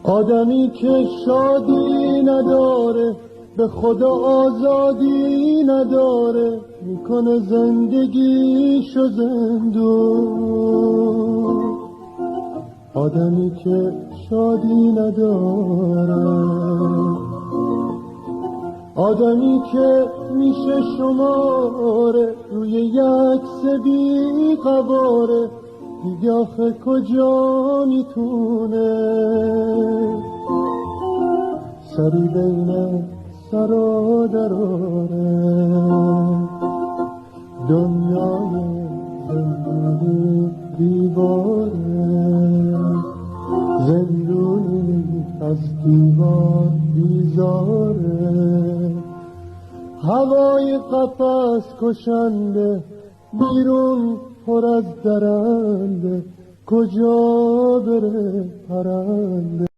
آدمی که شادی نداره، به خدا آزادی نداره، میکنه زندگیشو زندون. آدمی که شادی نداره، آدمی که میشه شماره روی یک بی قباره، دیگه آخه کجا میتونه سری بین سرا دراره. دنیای زندونی دیواره، زندونی از دیوار بیزاره. هوای قفس کشنده، بیرون پر از درنده، کجا بره پرنده.